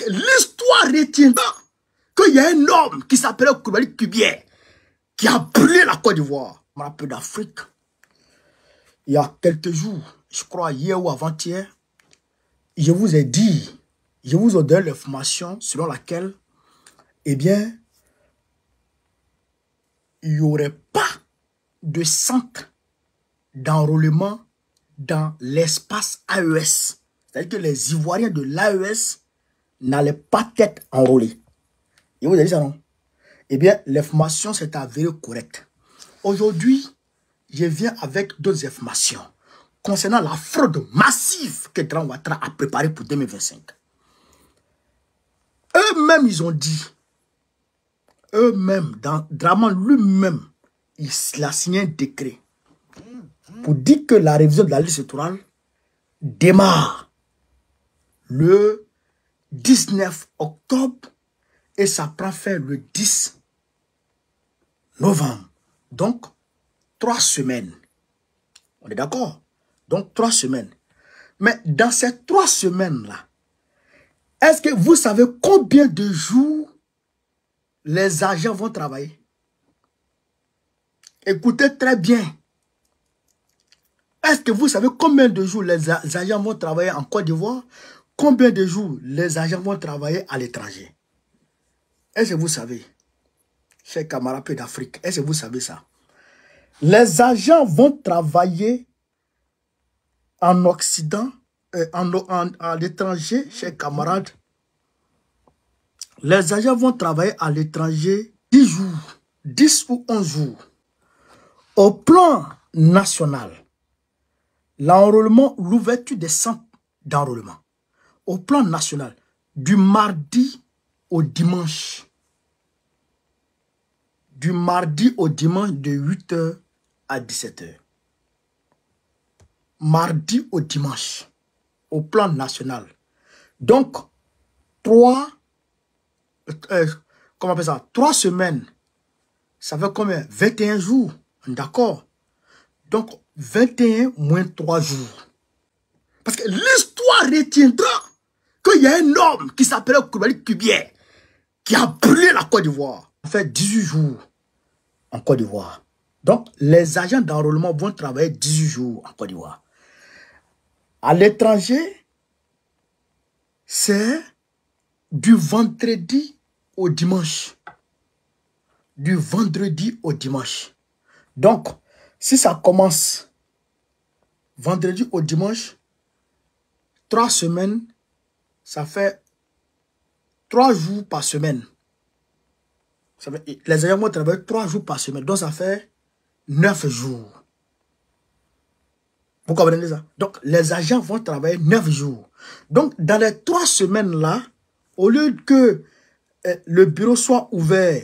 que l'histoire retiendra qu'il y a un homme qui s'appelait Koulibaly Kubier qui a brûlé la Côte d'Ivoire. Je me rappelle d'Afrique. Il y a quelques jours, je crois hier ou avant-hier, je vous ai dit, je vous ai donné l'information selon laquelle, eh bien, il n'y aurait pas de centre d'enrôlement dans l'espace AES. C'est-à-dire que les Ivoiriens de l'AES n'allaient pas être enrôlés. Et vous avez dit ça, non? Eh bien, l'information s'est avérée correcte. Aujourd'hui, je viens avec d'autres informations concernant la fraude massive que Grand Ouattara a préparée pour 2025. Eux-mêmes, ils ont dit, eux-mêmes, Draman lui-même, il a signé un décret pour dire que la révision de la liste électorale démarre le 19 octobre et ça prend fin le 10 novembre. Donc, 3 semaines. On est d'accord? Donc, 3 semaines. Mais dans ces 3 semaines-là, est-ce que vous savez combien de jours les agents vont travailler? Écoutez très bien. Est-ce que vous savez combien de jours les agents vont travailler en Côte d'Ivoire? Combien de jours les agents vont travailler à l'étranger? Est-ce que vous savez, chers camarades d'Afrique, est-ce que vous savez ça? Les agents vont travailler en Occident, à l'étranger, chers camarades. Les agents vont travailler à l'étranger 10 jours, 10 ou 11 jours. Au plan national, l'enrôlement, l'ouverture des centres d'enrôlement. Au plan national, du mardi au dimanche. Du mardi au dimanche de 8h à 17h. Mardi au dimanche. Au plan national. Donc, 3 semaines. Ça fait combien? 21 jours. D'accord? Donc, 21 moins 3 jours. Parce que l'histoire retiendra qu'il y a un homme qui s'appelait Koulibaly Kubier qui a brûlé la Côte d'Ivoire. Ça fait 18 jours en Côte d'Ivoire. Donc, les agents d'enrôlement vont travailler 18 jours en Côte d'Ivoire. À l'étranger, c'est du vendredi au dimanche. Du vendredi au dimanche. Donc, si ça commence vendredi au dimanche, 3 semaines, ça fait 3 jours par semaine. Ça fait, les agents vont travailler 3 jours par semaine. Donc, ça fait 9 jours. Vous comprenez ça? Donc, les agents vont travailler 9 jours. Donc, dans les 3 semaines-là, au lieu que le bureau soit ouvert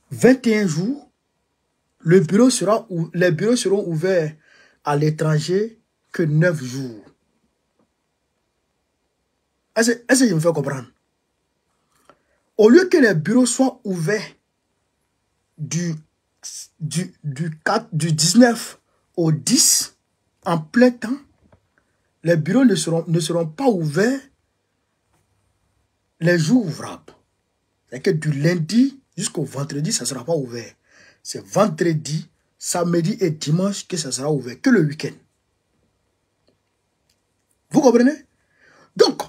21 jours, les bureaux seront ouverts à l'étranger que 9 jours. Est-ce que je me fais comprendre? Au lieu que les bureaux soient ouverts du 19 au 10 en plein temps, les bureaux ne seront pas ouverts les jours ouvrables. C'est-à-dire que du lundi jusqu'au vendredi, ça ne sera pas ouvert. C'est vendredi, samedi et dimanche que ça sera ouvert, que le week-end. Vous comprenez? Donc,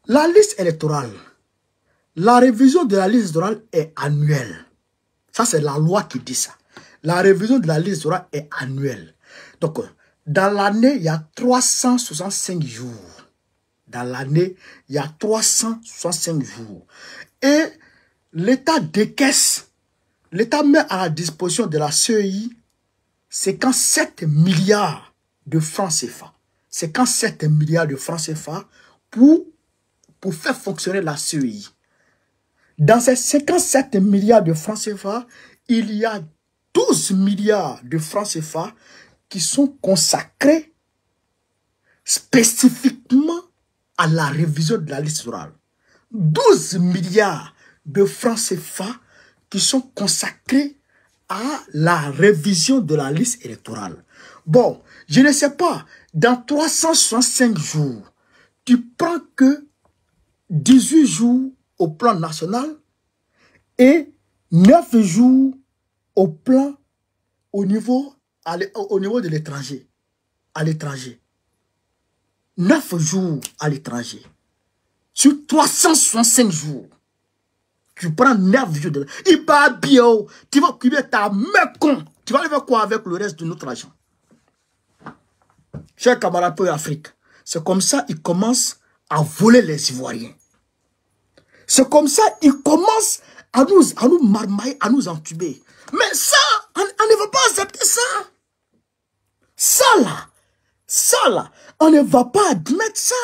la liste électorale, la révision de la liste électorale est annuelle. Ça, c'est la loi qui dit ça. La révision de la liste électorale est annuelle. Donc, dans l'année, il y a 365 jours. Dans l'année, il y a 365 jours. Et l'État décaisse, l'État met à la disposition de la CEI 57 milliards de francs CFA. 57 milliards de francs CFA pour faire fonctionner la CEI. Dans ces 57 milliards de francs CFA, il y a 12 milliards de francs CFA qui sont consacrés spécifiquement à la révision de la liste électorale. 12 milliards de francs CFA qui sont consacrés à la révision de la liste électorale. Bon, je ne sais pas, dans 365 jours, tu prends que 18 jours au plan national et 9 jours au plan au niveau de l'étranger. À l'étranger. 9 jours à l'étranger. Sur 365 jours. Tu prends 9 jours de... Il va bien. Tu vas occuper ta main con. Tu vas aller faire quoi avec le reste de notre argent? Chers camarades pour l'Afrique, c'est comme ça qu'ils commencent à voler les Ivoiriens. C'est comme ça qu'ils commencent à nous marmailler, à nous entuber. Mais ça, on ne va pas accepter ça. Ça là, on ne va pas admettre ça.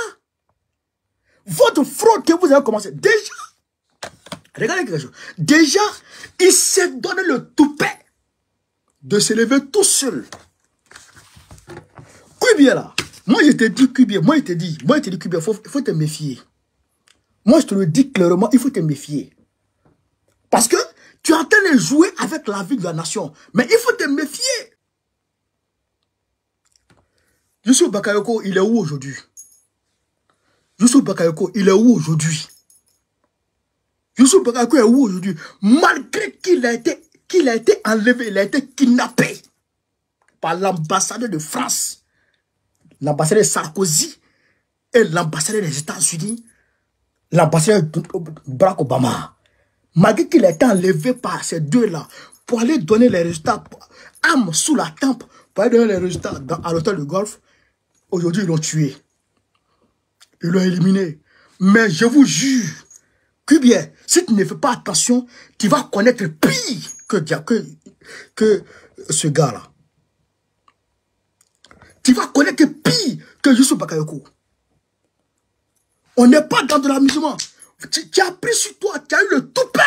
Votre fraude que vous avez commencé, déjà, regardez quelque chose. Déjà, il s'est donné le toupet de se lever tout seul. Kuibia là, moi je te dis Kuibia, moi je te dis Kuibia, il faut te méfier. Moi je te le dis clairement, il faut te méfier. Parce que tu es en train de jouer avec la vie de la nation. Mais il faut te méfier. Youssou Bakayoko, il est où aujourd'hui? Youssou Bakayoko, il est où aujourd'hui? Youssou Bakayoko est où aujourd'hui? Malgré qu'il a été enlevé, il a été kidnappé par l'ambassadeur de France, l'ambassadeur de Sarkozy et l'ambassadeur des États-Unis, l'ambassadeur de Barack Obama. Malgré qu'il a été enlevé par ces deux-là pour aller donner les résultats, armes sous la tempe, pour aller donner les résultats à l'hôtel du Golfe, aujourd'hui ils l'ont tué. Ils l'ont éliminé. Mais je vous jure, Kuibia, si tu ne fais pas attention, tu vas connaître pire que ce gars-là. Tu vas connaître pire que Youssou Bakayoko. On n'est pas dans de l'amusement. Tu as pris sur toi, tu as eu le toupet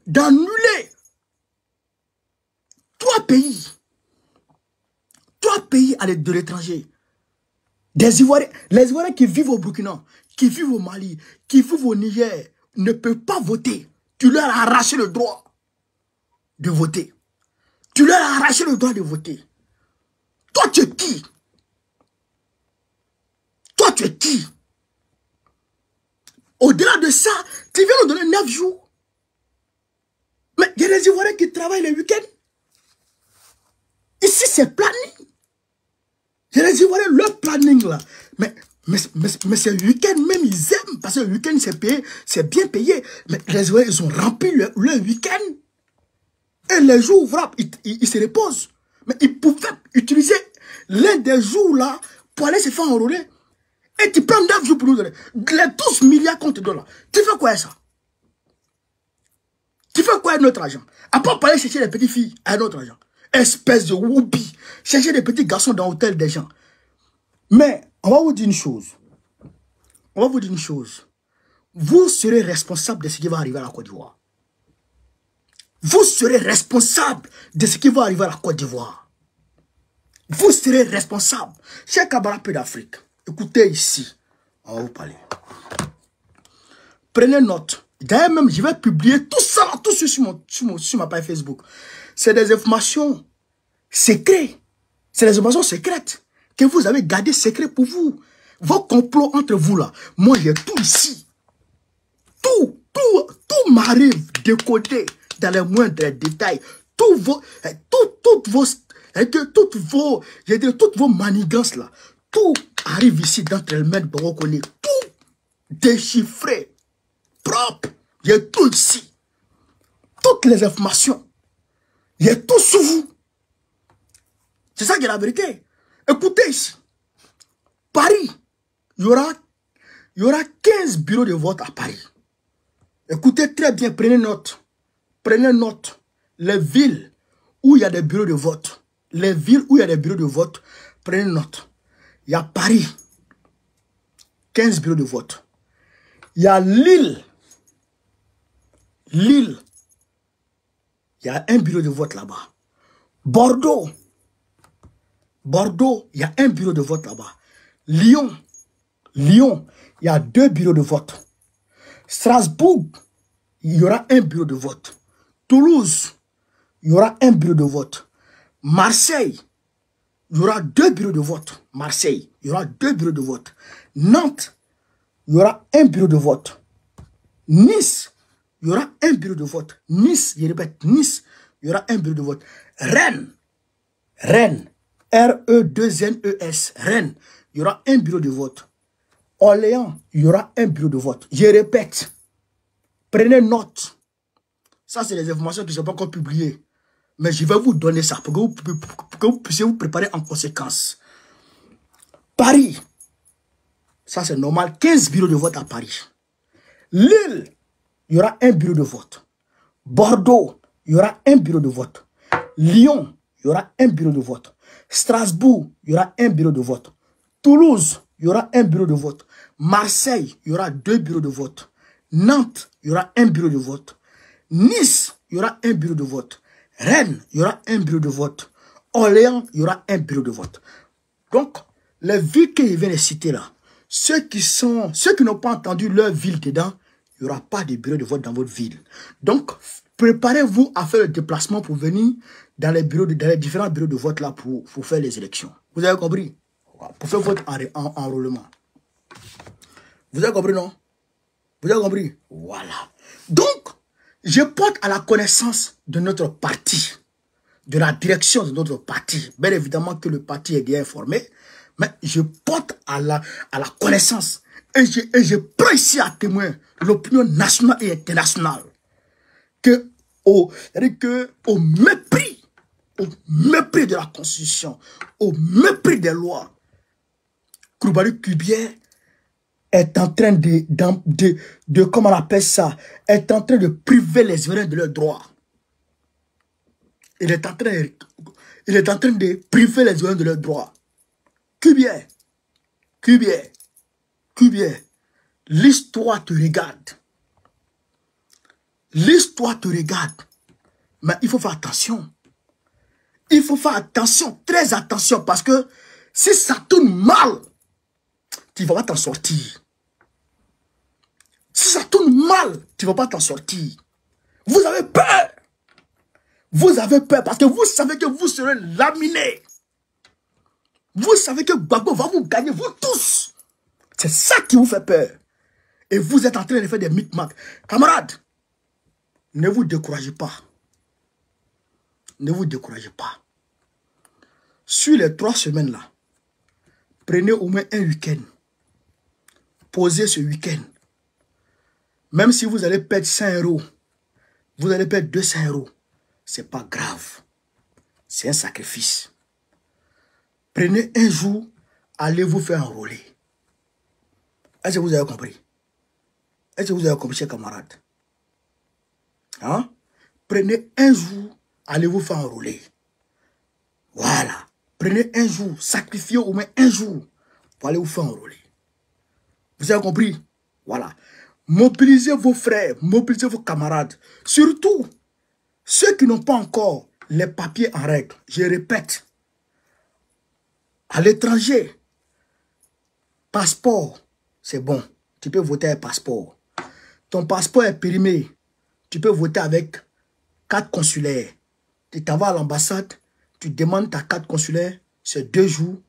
d'annuler 3 pays. 3 pays de l'étranger. Des Ivoiriens, les Ivoiriens qui vivent au Burkina, qui vivent au Mali, qui vivent au Niger, ne peuvent pas voter. Tu leur as arraché le droit de voter. Tu leur as arraché le droit de voter. Toi, tu es qui? Toi, tu es qui? Au-delà de ça, tu viens nous donner 9 jours. Mais il y a des Ivoiriens qui travaillent les week-ends. Ici, c'est planning. Il y a des Ivoiriens, leur planning là. Mais c'est le week-end même, ils aiment. Parce que le week-end, c'est payé, c'est bien payé. Mais les Ivoiriens, ils ont rempli leur week-end. Et les jours ouvrables, ils se reposent. Mais ils pouvaient utiliser l'un des jours là pour aller se faire enrôler. Et tu prends 9 jours pour nous donner. Les 12 milliards qu'on te donne là. Tu fais quoi avec ça? Tu fais quoi avec notre argent? À part pas aller chercher les petites filles à notre argent. Espèce de whoopi. Chercher des petits garçons dans l'hôtel des gens. Mais, on va vous dire une chose. Vous serez responsable de ce qui va arriver à la Côte d'Ivoire. Vous serez responsable de ce qui va arriver à la Côte d'Ivoire. Vous serez responsable. Chers camarades d'Afrique, écoutez ici. On va vous parler. Prenez note. D'ailleurs même, je vais publier tout ça, tout sur ma page Facebook. C'est des informations secrètes. C'est des informations secrètes que vous avez gardées secrètes pour vous. Vos complots entre vous là. Moi, j'ai tout ici. Tout m'arrive décodé dans les moindres détails. Toutes vos manigances là. Tout arrive ici dans Telmed Borokone. Tout déchiffré. Propre. Il y a tout ici. Toutes les informations. Il y a tout sur vous. C'est ça qui est la vérité. Écoutez ici. Paris. Il y aura 15 bureaux de vote à Paris. Écoutez très bien. Prenez note. Prenez note. Les villes où il y a des bureaux de vote. Les villes où il y a des bureaux de vote. Prenez note. Il y a Paris. 15 bureaux de vote. Il y a Lille. Lille. Il y a un bureau de vote là-bas. Bordeaux. Bordeaux, il y a un bureau de vote là-bas. Lyon. Lyon, il y a 2 bureaux de vote. Strasbourg, il y aura un bureau de vote. Toulouse, il y aura un bureau de vote. Marseille, il y aura 2 bureaux de vote. Marseille, il y aura 2 bureaux de vote. Nantes, il y aura un bureau de vote. Nice, il y aura un bureau de vote. Nice, je répète, Nice, il y aura un bureau de vote. Rennes, Rennes, R-E-2-N-E-S, Rennes, il y aura un bureau de vote. Orléans, il y aura un bureau de vote. Je répète, prenez note. Ça, c'est les informations qui ne sont pas encore publiées. Mais je vais vous donner ça pour que vous puissiez vous préparer en conséquence. Paris, ça c'est normal, 15 bureaux de vote à Paris. Lille, il y aura un bureau de vote. Bordeaux, il y aura un bureau de vote. Lyon, il y aura un bureau de vote. Strasbourg, il y aura un bureau de vote. Toulouse, il y aura un bureau de vote. Marseille, il y aura 2 bureaux de vote. Nantes, il y aura un bureau de vote. Nice, il y aura un bureau de vote. Rennes, il y aura un bureau de vote. Orléans, il y aura un bureau de vote. Donc, les villes que je viens de citer là, ceux qui n'ont pas entendu leur ville dedans, il n'y aura pas de bureau de vote dans votre ville. Donc, préparez-vous à faire le déplacement pour venir dans les différents bureaux de vote là pour faire les élections. Vous avez compris? Pour faire votre enrôlement. Vous avez compris, non? Vous avez compris? Voilà. Donc, je porte à la connaissance de notre parti, de la direction de notre parti. Bien évidemment que le parti est bien informé, mais je porte à la connaissance. Et je prends ici à témoin l'opinion nationale et internationale que au mépris de la Constitution, au mépris des lois, Koulibaly Kubier est en train de comment on appelle ça, est en train de priver les Ivoiriens de leurs droits. Il est en train de priver les Ivoiriens de leurs droits. Kubier, l'histoire te regarde. L'histoire te regarde. Mais il faut faire attention. Il faut faire attention, très attention, parce que si ça tourne mal, tu ne vas pas t'en sortir. Si ça tourne mal, tu ne vas pas t'en sortir. Vous avez peur. Vous avez peur parce que vous savez que vous serez laminés. Vous savez que Gbagbo va vous gagner, vous tous. C'est ça qui vous fait peur. Et vous êtes en train de faire des micmacs. Camarades, ne vous découragez pas. Ne vous découragez pas. Sur les 3 semaines là, prenez au moins un week-end. Posez ce week-end. Même si vous allez perdre 100 €, vous allez perdre 200 €. C'est pas grave. C'est un sacrifice. Prenez un jour, allez vous faire enrôler. Est-ce que vous avez compris? Est-ce que vous avez compris, chers camarades? Hein? Prenez un jour, allez vous faire enrôler. Voilà. Prenez un jour, sacrifiez au moins un jour pour aller vous faire enrôler. Vous avez compris? Voilà. Mobilisez vos frères, mobilisez vos camarades. Surtout, ceux qui n'ont pas encore les papiers en règle. Je répète, à l'étranger, passeport, c'est bon. Tu peux voter avec passeport. Ton passeport est périmé. Tu peux voter avec carte consulaire. Tu t'en vas à l'ambassade, tu demandes ta carte consulaire, c'est 2 jours.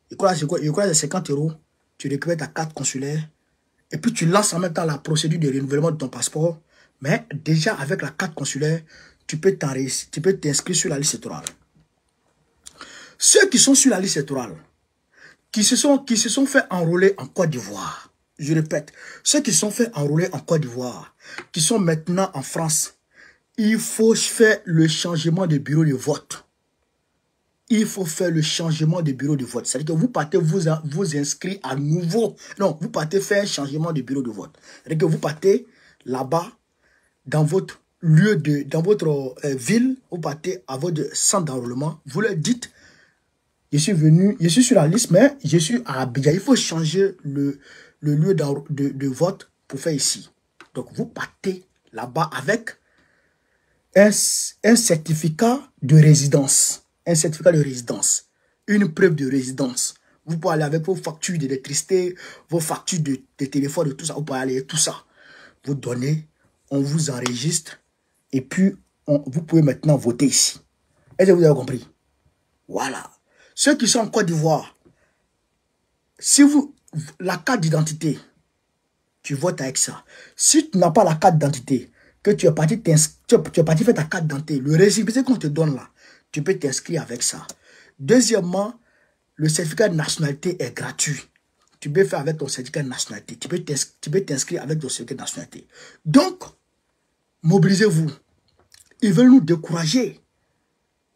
Je crois que c'est 50 €. Tu récupères ta carte consulaire. Et puis tu lances en même temps la procédure de renouvellement de ton passeport. Mais déjà avec la carte consulaire, tu peux t'inscrire sur la liste électorale. Ceux qui sont sur la liste électorale, qui se sont fait enrôler en Côte d'Ivoire, je répète, ceux qui se sont fait enrôler en Côte d'Ivoire, qui sont maintenant en France, il faut faire le changement de bureau de vote. Il faut faire le changement de bureau de vote. C'est-à-dire que vous partez vous inscrire à nouveau. Non, vous partez faire un changement de bureau de vote. C'est-à-dire que vous partez là-bas, dans votre lieu dans votre ville, vous partez à votre centre d'enrôlement. Vous leur dites, je suis sur la liste, mais je suis à Abidjan. Il faut changer le lieu de vote pour faire ici. Donc, vous partez là-bas avec un certificat de résidence. Un certificat de résidence. Une preuve de résidence. Vous pouvez aller avec vos factures d'électricité, vos factures de téléphone, de tout ça. Vous pouvez aller tout ça. Vous donnez, on vous enregistre et puis vous pouvez maintenant voter ici. Est-ce que vous avez compris? Voilà. Ceux qui sont en Côte d'Ivoire, si la carte d'identité, tu votes avec ça. Si tu n'as pas la carte d'identité, que tu es parti faire ta carte d'identité, le récépissé qu'on te donne là, tu peux t'inscrire avec ça. Deuxièmement, le certificat de nationalité est gratuit. Tu peux faire avec ton certificat de nationalité. Tu peux t'inscrire avec ton certificat de nationalité. Donc, mobilisez-vous. Ils veulent nous décourager.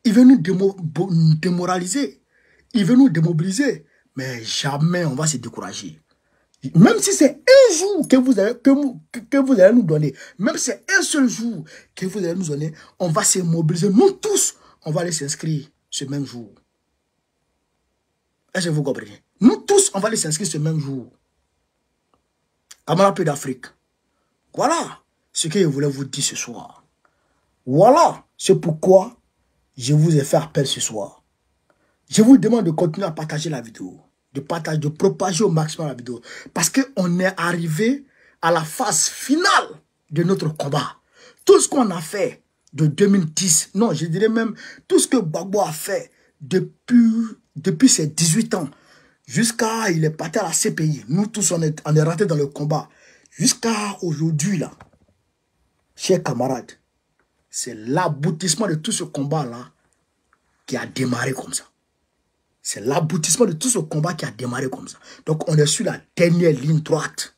Ils veulent nous démoraliser. Ils veulent nous démobiliser. Mais jamais on va se décourager. Même si c'est un jour que vous allez nous donner, même si c'est un seul jour que vous allez nous donner, on va se mobiliser. Nous tous, on va aller s'inscrire ce même jour. Est-ce que vous comprenez? Nous tous, on va aller s'inscrire ce même jour. Camarades d'Afrique. Voilà ce que je voulais vous dire ce soir. Voilà, c'est pourquoi je vous ai fait appel ce soir. Je vous demande de continuer à partager la vidéo. De propager au maximum la vidéo. Parce qu'on est arrivé à la phase finale de notre combat. Tout ce qu'on a fait de 2010, non, je dirais même tout ce que Gbagbo a fait depuis ses 18 ans, jusqu'à il est parti à la CPI. Nous tous, on est rentrés dans le combat. Jusqu'à aujourd'hui, là, chers camarades, c'est l'aboutissement de tout ce combat-là qui a démarré comme ça. C'est l'aboutissement de tout ce combat qui a démarré comme ça. Donc, on est sur la dernière ligne droite.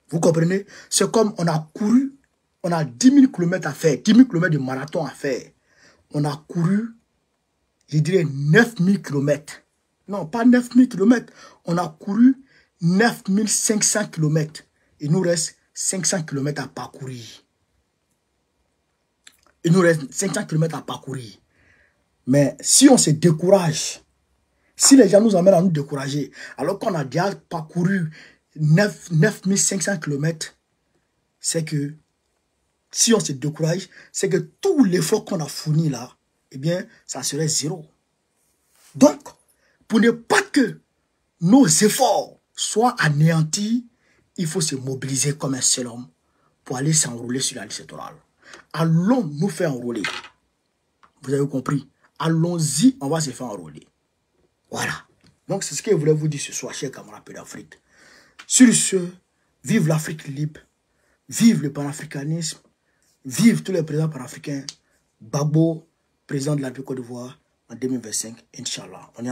Vous comprenez? C'est comme on a couru, on a 10 000 km à faire, 10 000 km de marathon à faire. On a couru, je dirais 9 000 km. Non, pas 9 000 km. On a couru 9 500 km. Il nous reste 500 km à parcourir. Il nous reste 500 km à parcourir. Mais si on se décourage, si les gens nous amènent à nous décourager, alors qu'on a déjà parcouru 9 500 km, c'est que si on se décourage, c'est que tout l'effort qu'on a fourni là, eh bien, ça serait zéro. Donc, pour ne pas que nos efforts soient anéantis, il faut se mobiliser comme un seul homme pour aller s'enrôler sur la liste électorale. Allons nous faire enrôler. Vous avez compris? Allons-y, on va se faire enrôler. Voilà. Donc, c'est ce que je voulais vous dire ce soir, chers camarades d'Afrique. Sur ce, vive l'Afrique libre, vive le panafricanisme, vive tous les présidents panafricains. Gbagbo, président de la Côte d'Ivoire en 2025, Inch'Allah. On est